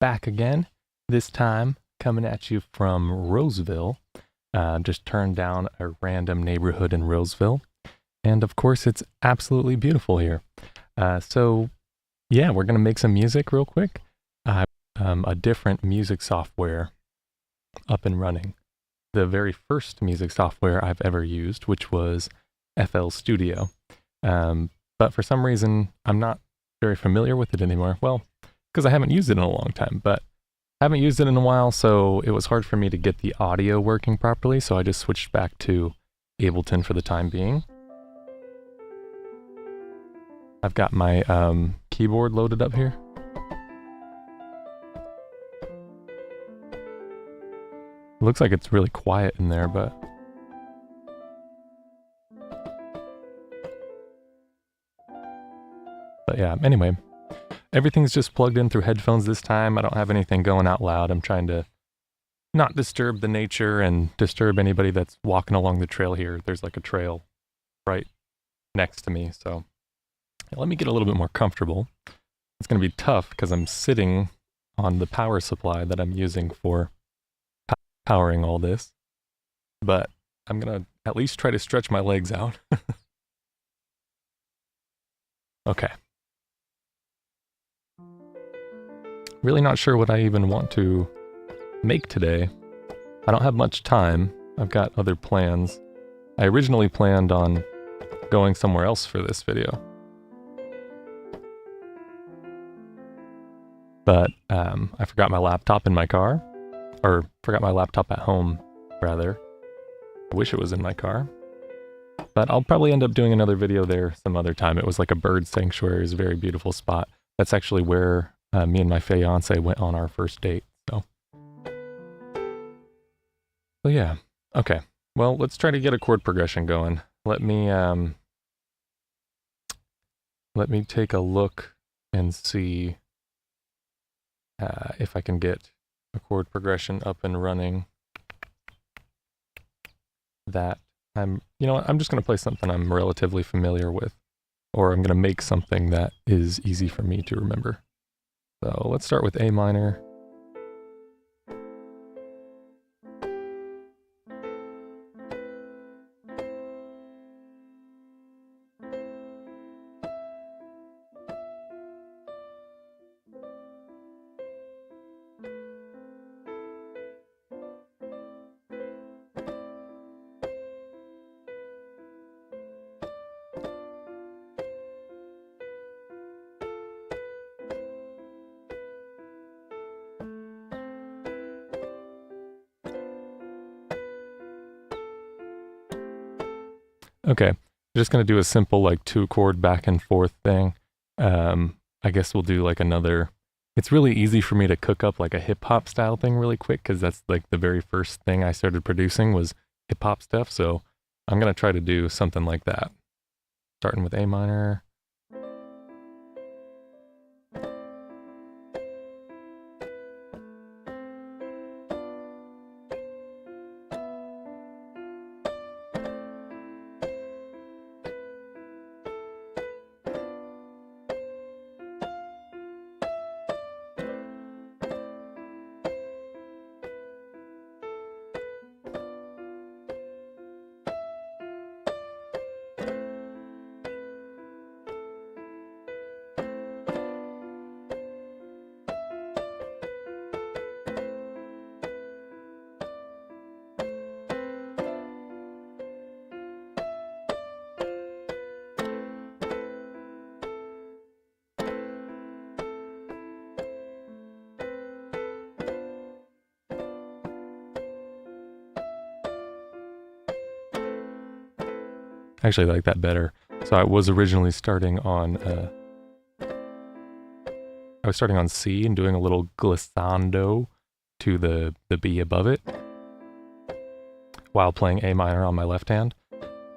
back again. This time coming at you from Roseville. Just turned down a random neighborhood in Roseville. And of course, it's absolutely beautiful here. So yeah, we're going to make some music real quick. A different music software up and running. The very first music software I've ever used, which was FL Studio. But for some reason, I'm not very familiar with it anymore. Well, because I haven't used it in a long time, but I haven't used it in a while, so it was hard for me to get the audio working properly, so I just switched back to Ableton for the time being. I've got my keyboard loaded up here. It looks like it's really quiet in there, but yeah, anyway. Everything's just plugged in through headphones this time. I don't have anything going out loud. I'm trying to not disturb the nature and disturb anybody that's walking along the trail here. There's like a trail right next to me, so let me get a little bit more comfortable. It's going to be tough because I'm sitting on the power supply that I'm using for powering all this, but I'm going to at least try to stretch my legs out. Okay. Really not sure what I even want to make today. I don't have much time. I've got other plans. I originally planned on going somewhere else for this video. But I forgot my laptop in my car. Or forgot my laptop at home, rather. I wish it was in my car. But I'll probably end up doing another video there some other time. It was like a bird sanctuary. It was a very beautiful spot. That's actually where me and my fiance went on our first date. So yeah. Okay. Well, let's try to get a chord progression going. Let me take a look and see if I can get a chord progression up and running. That you know what, I'm just going to play something I'm relatively familiar with, or I'm going to make something that is easy for me to remember. So let's start with A minor. Okay, I'm just going to do a simple like 2-chord back and forth thing. I guess we'll do like another. It's really easy for me to cook up like a hip hop style thing really quick because that's like the very first thing I started producing was hip hop stuff. So I'm going to try to do something like that. Starting with A minor. I actually like that better. So I was originally starting on C and doing a little glissando to the B above it while playing A minor on my left hand.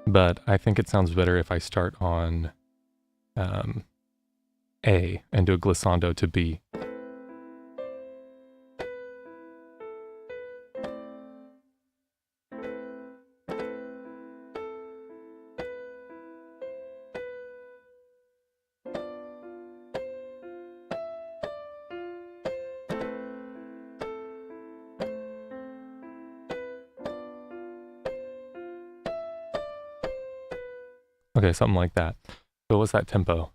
But I think it sounds better if I start on A and do a glissando to B. Okay, something like that. So what's that tempo?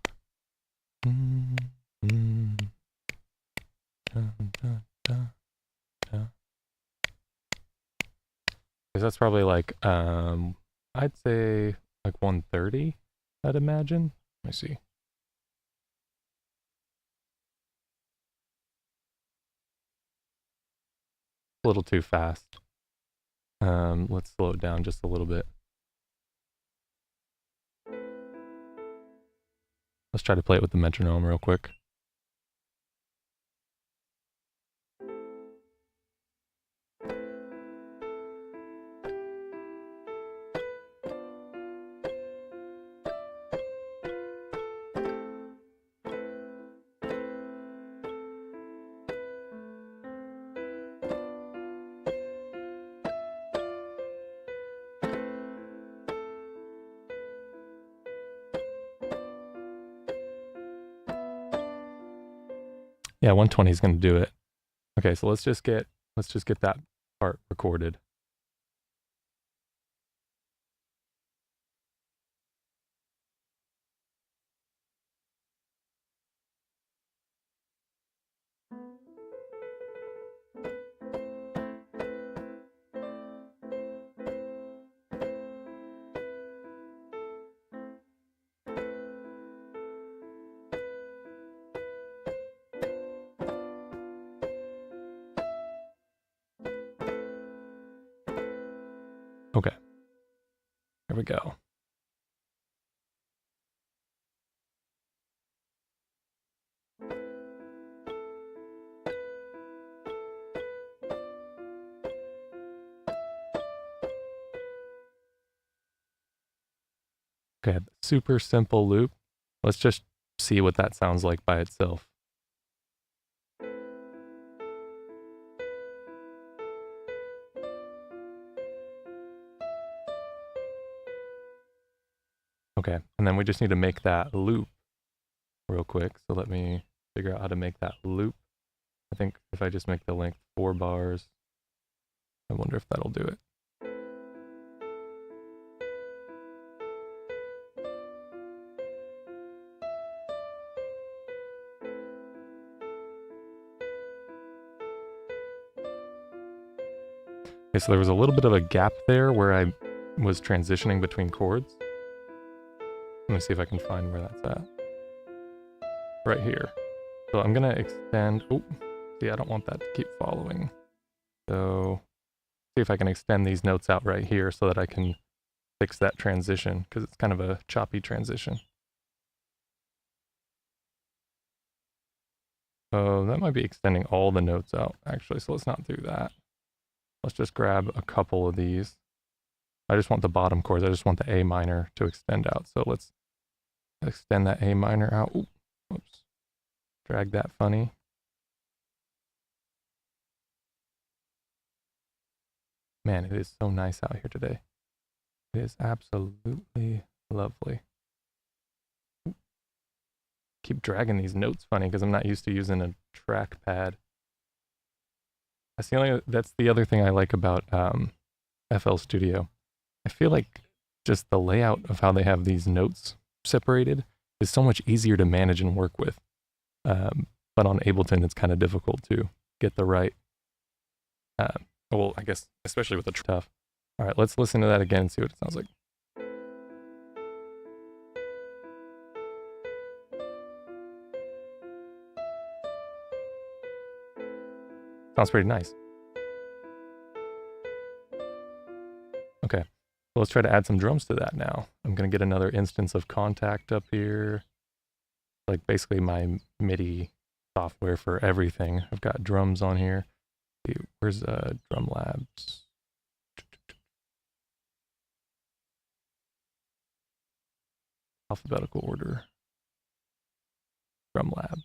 Because that's probably like, I'd say like 130, I'd imagine. Let me see. A little too fast. Let's slow it down just a little bit. Let's try to play it with the metronome real quick. Yeah, 120 is going to do it. Okay, so let's just get that part recorded. Okay. Here we go. Okay, super simple loop. Let's just see what that sounds like by itself. Okay, and then we just need to make that loop real quick. So let me figure out how to make that loop. I think if I just make the length 4 bars, I wonder if that'll do it. Okay, so there was a little bit of a gap there where I was transitioning between chords. Let me see if I can find where that's at. Right here. So I'm gonna extend, oh, see, I don't want that to keep following. So see if I can extend these notes out right here so that I can fix that transition, because it's kind of a choppy transition. Oh, that might be extending all the notes out, actually, so let's not do that. Let's just grab a couple of these. I just want the bottom chords. I just want the A minor to extend out. So let's extend that A minor out. Ooh, whoops. Drag that funny. Man, it is so nice out here today. It is absolutely lovely. Ooh. Keep dragging these notes funny because I'm not used to using a trackpad. That's the other thing I like about FL Studio. I feel like just the layout of how they have these notes separated is so much easier to manage and work with. But on Ableton, it's kind of difficult to get the right, well, I guess, especially with the tough. All right, let's listen to that again and see what it sounds like. Sounds pretty nice. Okay, so let's try to add some drums to that now. I'm gonna get another instance of Kontakt up here. Like basically my MIDI software for everything. I've got drums on here. Where's Drumlabs? Alphabetical order. Drumlab.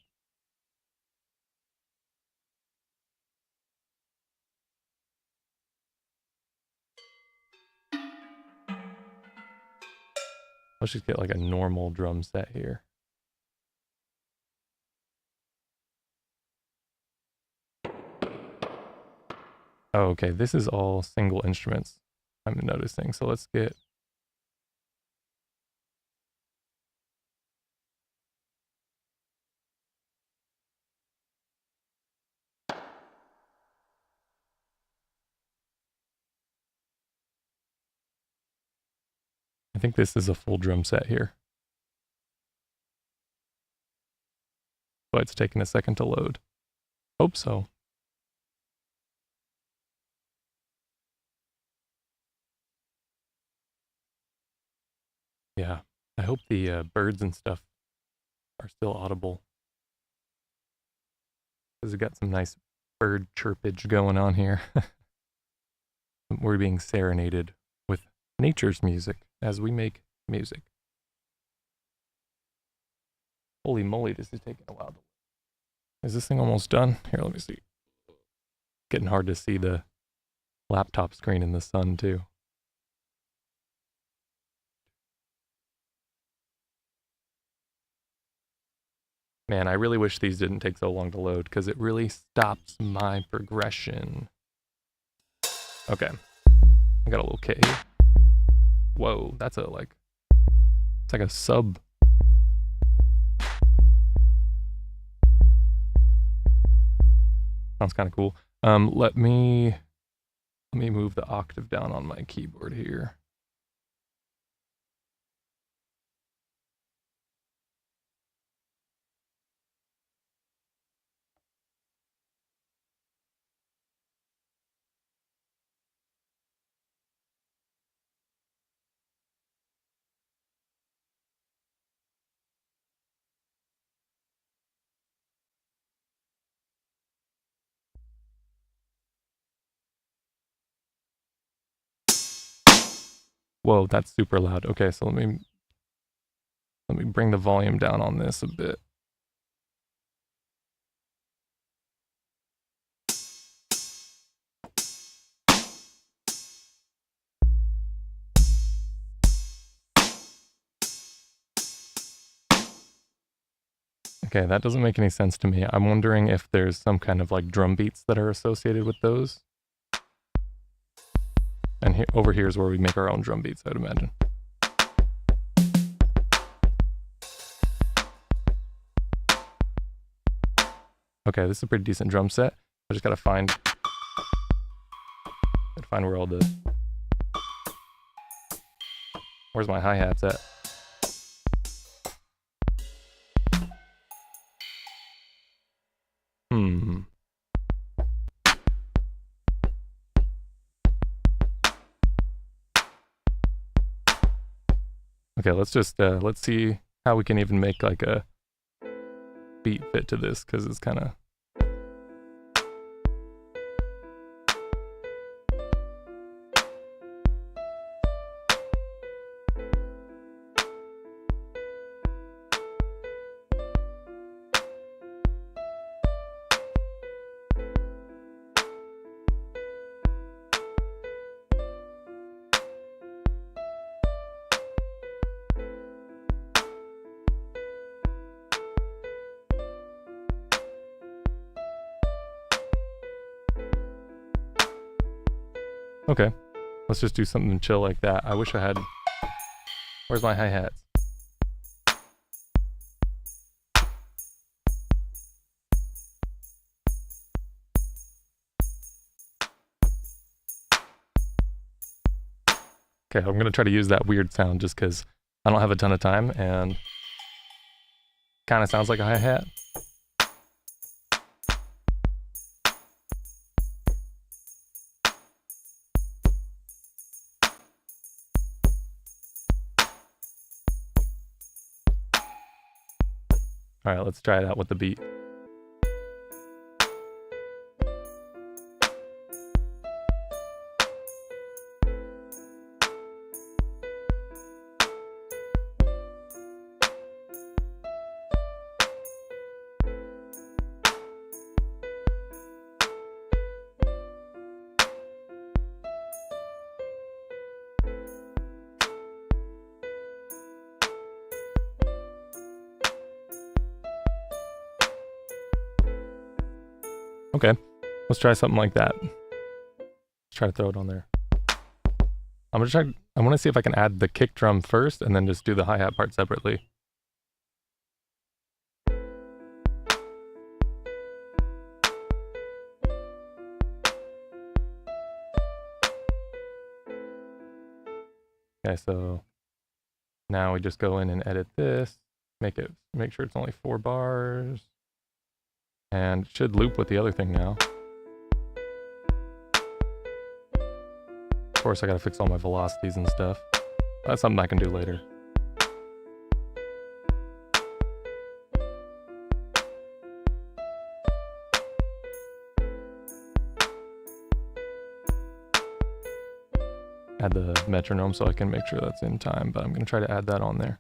Let's just get like a normal drum set here. Oh, okay, this is all single instruments I'm noticing. So let's get I think this is a full drum set here. But it's taking a second to load. Hope so. Yeah, I hope the birds and stuff are still audible. Because we got some nice bird chirpage going on here. We're being serenaded with nature's music as we make music. Holy moly, this is taking a while. Is this thing almost done? Here, let me see. Getting hard to see the laptop screen in the sun too. Man, I really wish these didn't take so long to load because it really stops my progression. Okay, I got a little kit here. Whoa, that's it's like a sub. Sounds kind of cool. Let me move the octave down on my keyboard here. Whoa, that's super loud. Okay, so let me bring the volume down on this a bit. Okay, that doesn't make any sense to me. I'm wondering if there's some kind of like drum beats that are associated with those. And over here is where we make our own drum beats, I'd imagine. Okay, this is a pretty decent drum set. I just gotta find where all the... Where's my hi-hats at? Okay, let's see how we can even make like a beat fit to this, because it's kind of... Okay, let's just do something chill like that. I wish I had... Where's my hi-hats? Okay, I'm gonna try to use that weird sound just because I don't have a ton of time and kind of sounds like a hi-hat. All right, let's try it out with the beat. Okay, let's try something like that. Let's try to throw it on there. I want to see if I can add the kick drum first and then just do the hi-hat part separately. Okay, so Now we just go in and edit this, make sure it's only 4 bars, and it should loop with the other thing now. Of course, I gotta fix all my velocities and stuff. That's something I can do later. Add the metronome so I can make sure that's in time, but I'm gonna try to add that on there.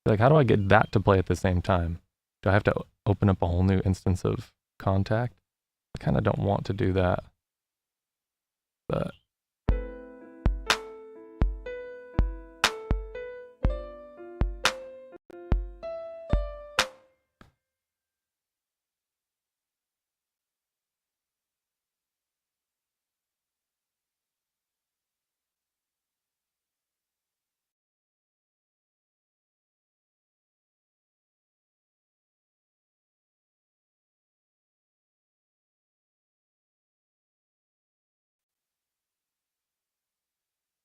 Like, how do I get that to play at the same time? Do I have to open up a whole new instance of Kontakt? I kind of don't want to do that, but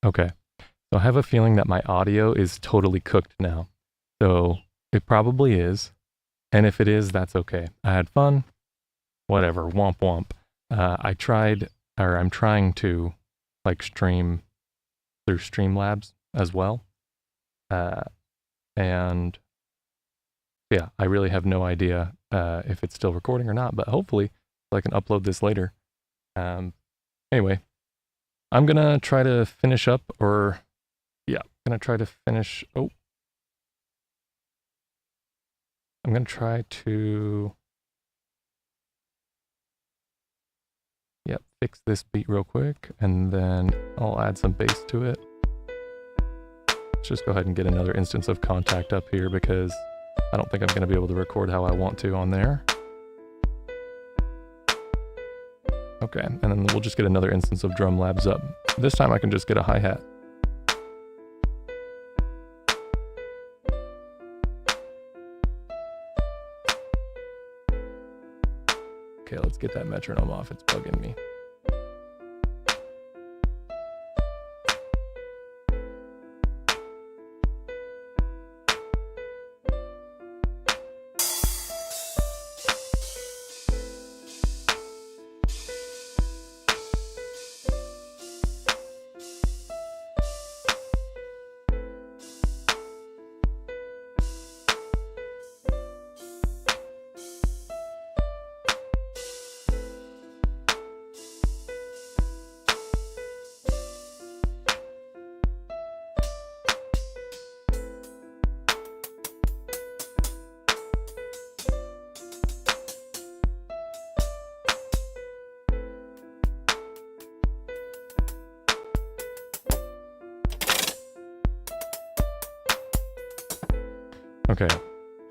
okay. So I have a feeling that my audio is totally cooked now. So it probably is. And if it is, that's okay. I had fun. Whatever. Womp womp. I'm trying to like stream through Streamlabs as well. And yeah, I really have no idea if it's still recording or not, but hopefully I can upload this later. Anyway, I'm gonna try to finish up, or yeah, I'm gonna try to finish. Oh, I'm gonna try to, yep, fix this beat real quick, and then I'll add some bass to it. Let's just go ahead and get another instance of Kontakt up here because I don't think I'm gonna be able to record how I want to on there. Okay, and then we'll just get another instance of Drumlabs up. This time I can just get a hi-hat. Okay, let's get that metronome off. It's bugging me. Okay,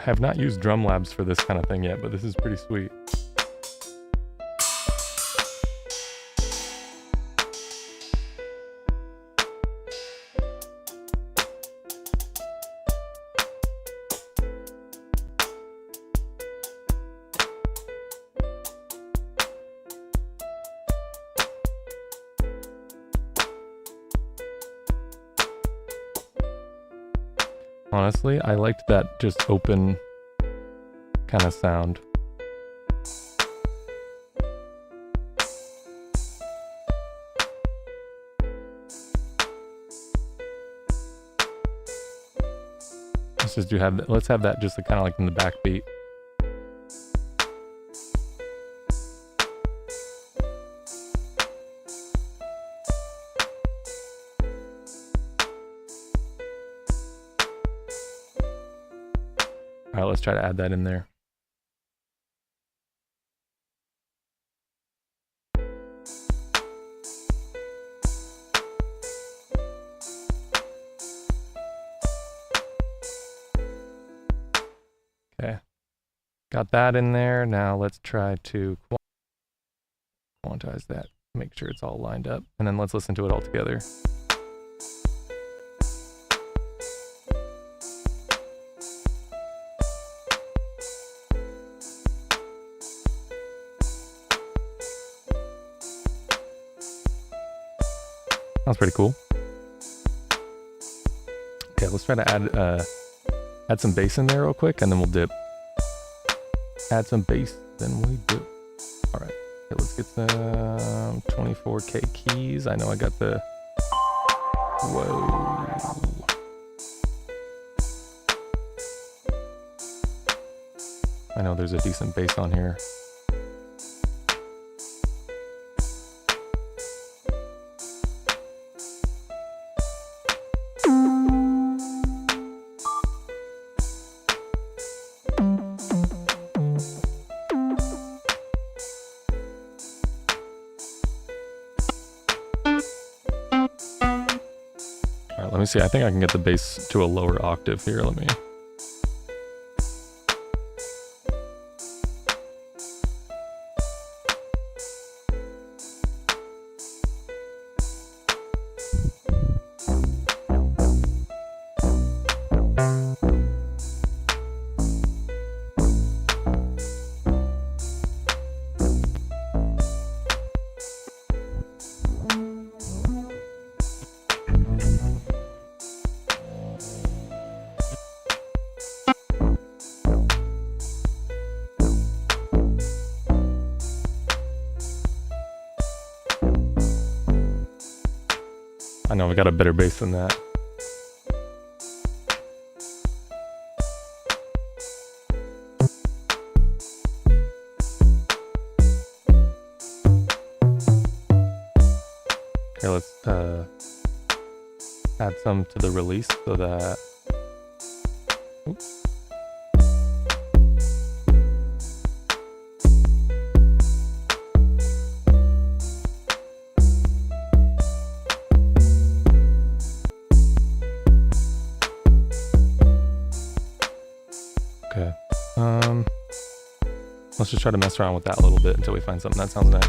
I have not used Drumlabs for this kind of thing yet, but this is pretty sweet. Honestly, I liked that just open kind of sound. Let's have that just kind of like in the backbeat. All right, let's try to add that in there. Okay, got that in there. Now let's try to quantize that, make sure it's all lined up, and then let's listen to it all together. Sounds pretty cool. Okay, let's try to add some bass in there real quick, and then we'll dip. Add some bass, then we dip. All right, okay, let's get some 24K keys. I know I got the, whoa. I know there's a decent bass on here. Let me see, I think I can get the bass to a lower octave here. Let me. I know we got a better bass than that. Okay, let's add some to the release so that. Oops. Okay. Let's just try to mess around with that a little bit until we find something that sounds nice.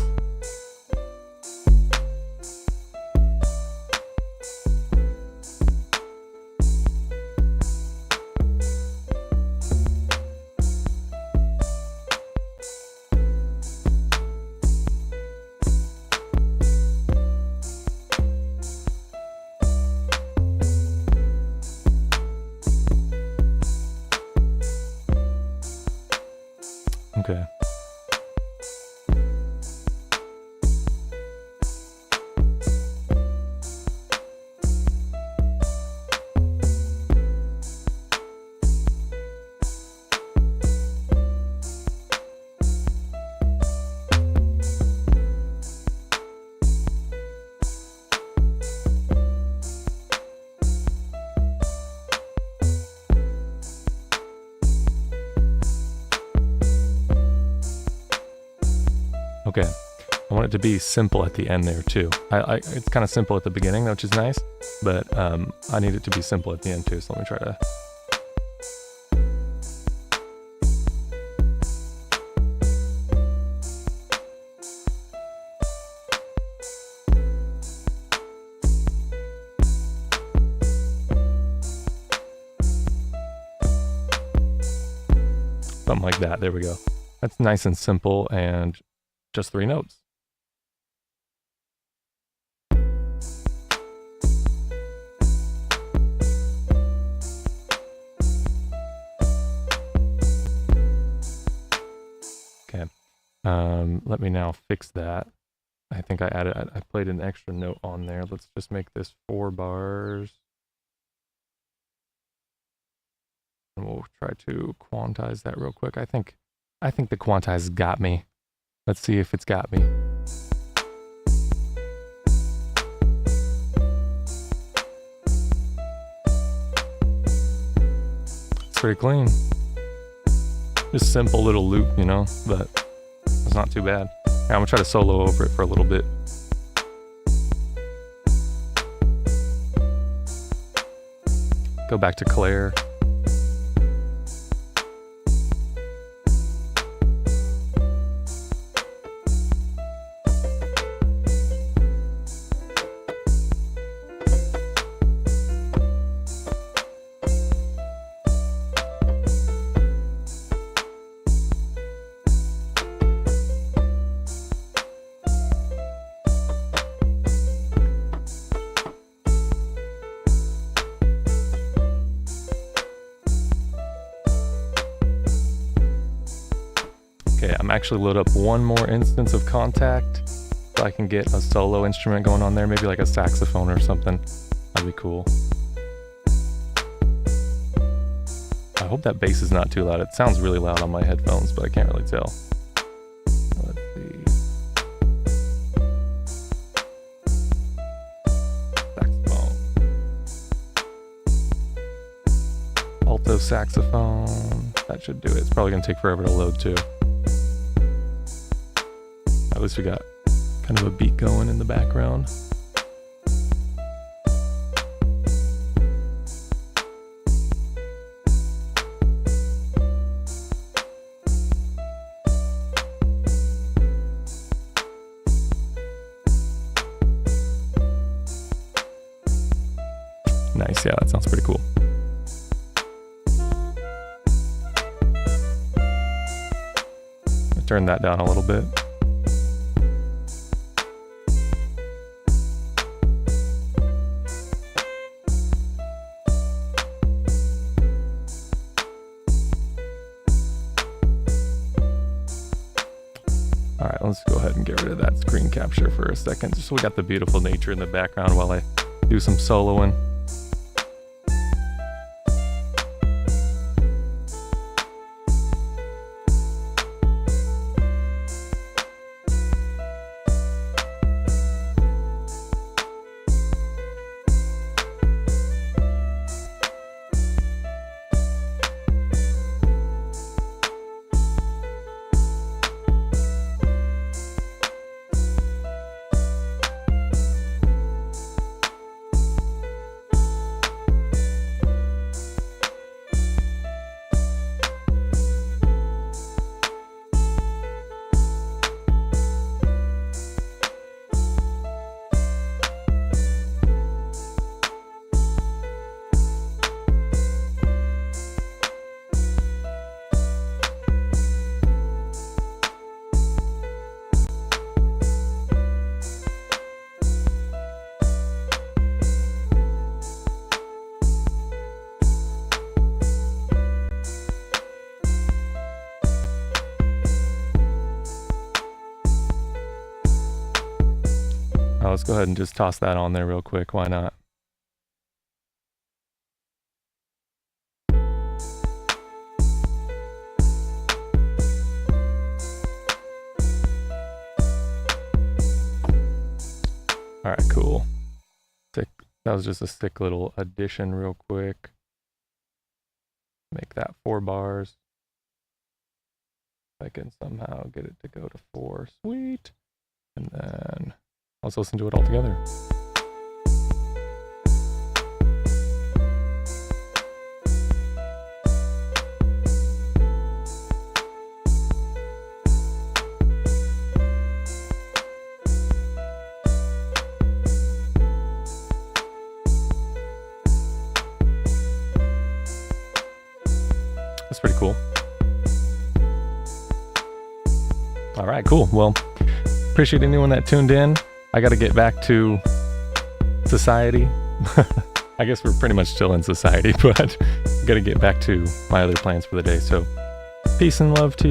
Okay. Okay, I want it to be simple at the end there too. It's kind of simple at the beginning, which is nice, but I need it to be simple at the end too, so let me try to. Something like that, there we go. That's nice and simple and just 3 notes. Okay, let me now fix that. I think I played an extra note on there. Let's just make this 4 bars. And we'll try to quantize that real quick. I think the quantize got me. Let's see if it's got me. It's pretty clean. Just simple little loop, you know, but it's not too bad. Yeah, I'm gonna try to solo over it for a little bit. Go back to Claire. I'm actually load up one more instance of Kontakt so I can get a solo instrument going on there, maybe like a saxophone or something. That'd be cool. I hope that bass is not too loud. It sounds really loud on my headphones, but I can't really tell. Let's see. Saxophone. Alto saxophone. That should do it. It's probably going to take forever to load too. At least we got kind of a beat going in the background. Nice, yeah, that sounds pretty cool. Turn that down a little bit. All right, let's go ahead and get rid of that screen capture for a second, just so we got the beautiful nature in the background while I do some soloing. Let's go ahead and just toss that on there real quick. Why not? All right, cool. Sick. That was just a sick little addition real quick. Make that 4 bars. If I can somehow get it to go to 4. Sweet. And then let's listen to it all together. That's pretty cool. All right, cool. Well, appreciate anyone that tuned in. I got to get back to society. I guess we're pretty much still in society, but got to get back to my other plans for the day. So peace and love to you.